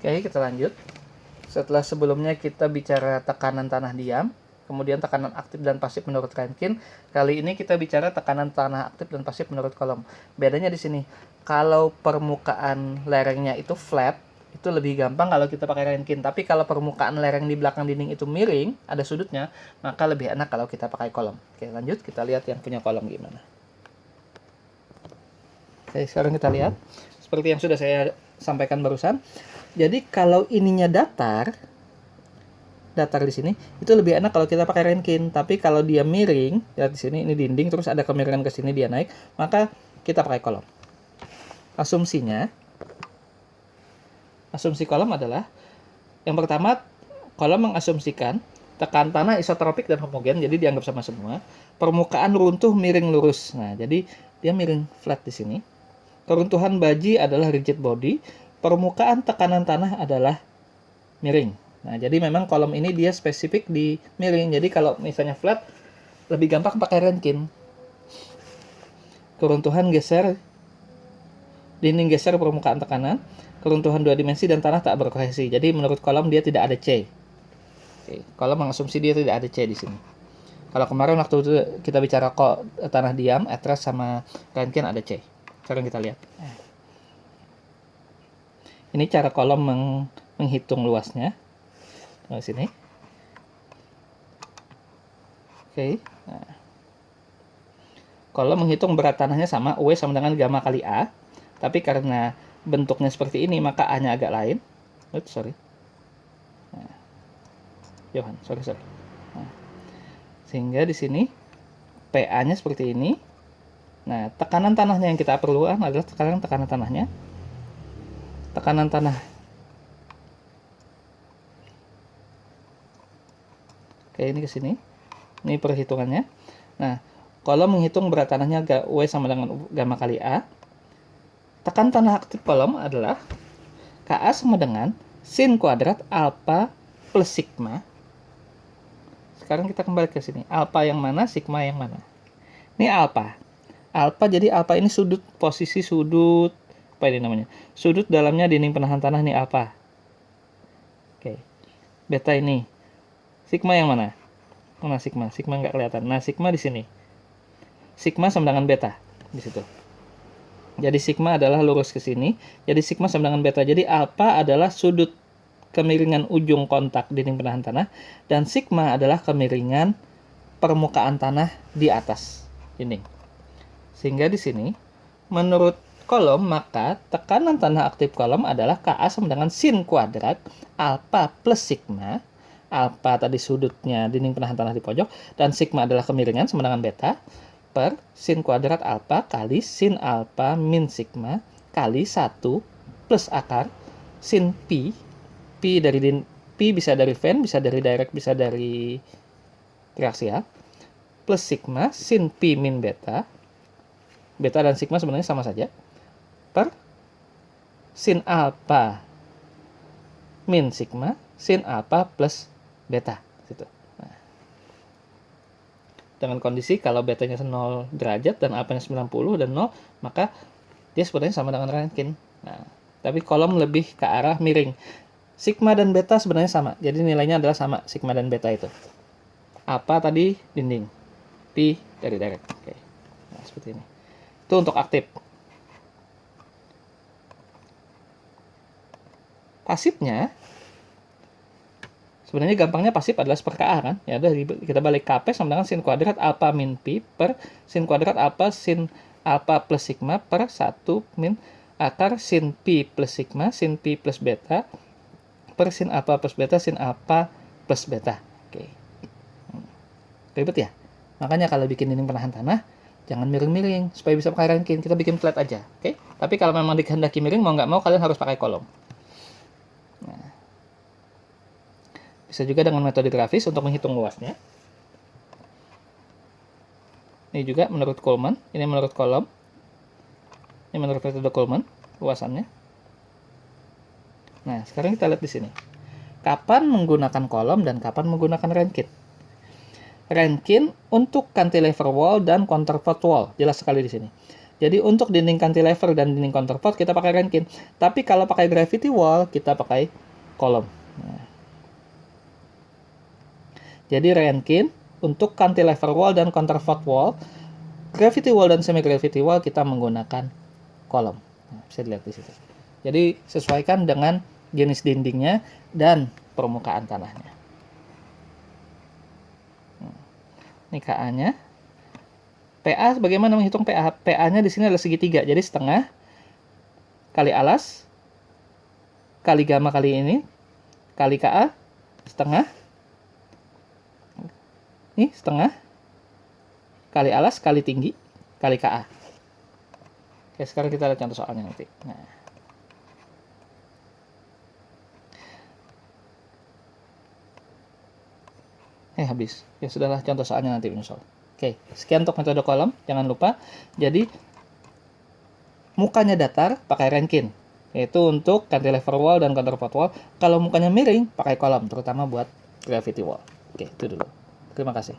Oke, kita lanjut. Setelah sebelumnya kita bicara tekanan tanah diam, kemudian tekanan aktif dan pasif menurut Rankine, kali ini kita bicara tekanan tanah aktif dan pasif menurut Coulomb. Bedanya di sini, kalau permukaan lerengnya itu flat, itu lebih gampang kalau kita pakai Rankine. Tapi kalau permukaan lereng di belakang dinding itu miring, ada sudutnya, maka lebih enak kalau kita pakai Coulomb. Oke, lanjut kita lihat yang punya Coulomb gimana. Oke, sekarang kita lihat seperti yang sudah saya sampaikan barusan. Jadi kalau ininya datar di sini itu lebih enak kalau kita pakai Rankine. Tapi kalau dia miring, lihat di sini ini dinding terus ada kemiringan ke sini dia naik, maka kita pakai Coulomb. Asumsi Coulomb adalah yang pertama, Coulomb mengasumsikan tekanan tanah isotropik dan homogen, jadi dianggap sama semua. Permukaan runtuh miring lurus. Nah, jadi dia miring flat di sini. Keruntuhan baji adalah rigid body. Permukaan tekanan tanah adalah miring. Nah, jadi memang Coulomb ini dia spesifik di miring. Jadi kalau misalnya flat, lebih gampang pakai Rankine. Keruntuhan geser, dinding geser permukaan tekanan, keruntuhan 2 dimensi dan tanah tak berkohesi. Jadi menurut Coulomb dia tidak ada C. Oke, Coulomb mengasumsi dia tidak ada C di sini. Kalau kemarin waktu itu kita bicara tanah diam, Etras sama Rankine ada C. Sekarang kita lihat. Ini cara Coulomb menghitung luasnya. Di sini. Oke. Nah. Coulomb menghitung berat tanahnya sama, W sama dengan gamma kali A. Tapi karena bentuknya seperti ini, maka A-nya agak lain. Oops, sorry. Nah. Johan, sorry. Nah. Sehingga di sini PA-nya seperti ini. Nah, tekanan tanahnya yang kita perlukan adalah sekarang tekanan tanahnya. Tekanan tanah. Oke, ini ke sini. Ini perhitungannya. Nah, Coulomb menghitung berat tanahnya W sama dengan gamma kali A. Tekanan tanah aktif Coulomb adalah Ka sama dengan sin kuadrat alpha plus sigma. Sekarang kita kembali ke sini. Alpha yang mana, sigma yang mana? Ini alpha. Alpha, jadi alpha ini sudut, posisi sudut, apa ini namanya? Sudut dalamnya dinding penahan tanah nih alpha. Oke. Beta ini. Sigma yang mana? Mana sigma? Sigma nggak kelihatan. Nah, sigma di sini. Sigma sama dengan beta di situ. Jadi sigma adalah lurus ke sini. Jadi sigma sama dengan beta. Jadi alpha adalah sudut kemiringan ujung kontak dinding penahan tanah dan sigma adalah kemiringan permukaan tanah di atas dinding. Sehingga di sini menurut Coulomb maka tekanan tanah aktif Coulomb adalah Ka sama dengan sin kuadrat alpha plus sigma. Alpha tadi sudutnya dinding penahan tanah di pojok dan sigma adalah kemiringan sama dengan beta per sin kuadrat alpha kali sin alpha min sigma kali 1 plus akar sin pi. Pi bisa dari fan, bisa dari direct, bisa dari triaksial plus sigma sin pi min beta. Beta dan sigma sebenarnya sama saja. Per sin alpha min sigma sin alpha plus beta. Gitu. Nah. Dengan kondisi kalau betanya 0 derajat dan alpha-nya 90 dan 0, maka dia sebenarnya sama dengan Rankine. Nah, tapi Coulomb lebih ke arah miring. Sigma dan beta sebenarnya sama. Jadi nilainya adalah sama, sigma dan beta itu. Alpha tadi dinding. Pi dari direct. Oke. Nah, seperti ini. Itu untuk aktif. Pasifnya, sebenarnya gampangnya pasif adalah seper Ka kan? Ya udah kita balik Kp sama dengan sin kuadrat alpha min pi per sin kuadrat alpha sin alpha plus sigma per 1 min akar sin pi plus sigma sin pi plus beta per sin alpha plus beta sin alpha plus beta. Oke. Ribet ya? Makanya kalau bikin dinding penahan tanah jangan miring-miring supaya bisa pakai Rankine. Kita bikin flat aja, oke? Tapi kalau memang dikehendaki miring, mau nggak mau kalian harus pakai Coulomb. Nah, bisa juga dengan metode grafis untuk menghitung luasnya. Ini juga menurut Coulomb, ini menurut Coulomb, ini menurut metode Coulomb luasannya. Nah, sekarang kita lihat di sini. Kapan menggunakan Coulomb dan kapan menggunakan Rankine? Rankine untuk cantilever wall dan counterfort wall. Jelas sekali di sini. Jadi untuk dinding cantilever dan dinding counterfort kita pakai Rankine. Tapi kalau pakai gravity wall kita pakai kolom. Nah. Jadi Rankine untuk cantilever wall dan counterfort wall, gravity wall dan semi gravity wall kita menggunakan kolom. Nah, bisa dilihat di situ. Jadi sesuaikan dengan jenis dindingnya dan permukaan tanahnya. Ini KA-nya. PA bagaimana menghitung PA? PA-nya di sini adalah segitiga. Jadi setengah kali alas kali gamma kali ini kali KA setengah. Ini setengah kali alas kali tinggi kali KA. Oke, sekarang kita lihat contoh soalnya nanti. Nah. Habis. Ya sudahlah, contoh soalnya nanti menyusul. Oke, sekian untuk metode kolom. Jangan lupa, jadi mukanya datar pakai Rankine, yaitu untuk cantilever wall dan counterfort wall. Kalau mukanya miring, pakai kolom, terutama buat gravity wall. Oke, itu dulu. Terima kasih.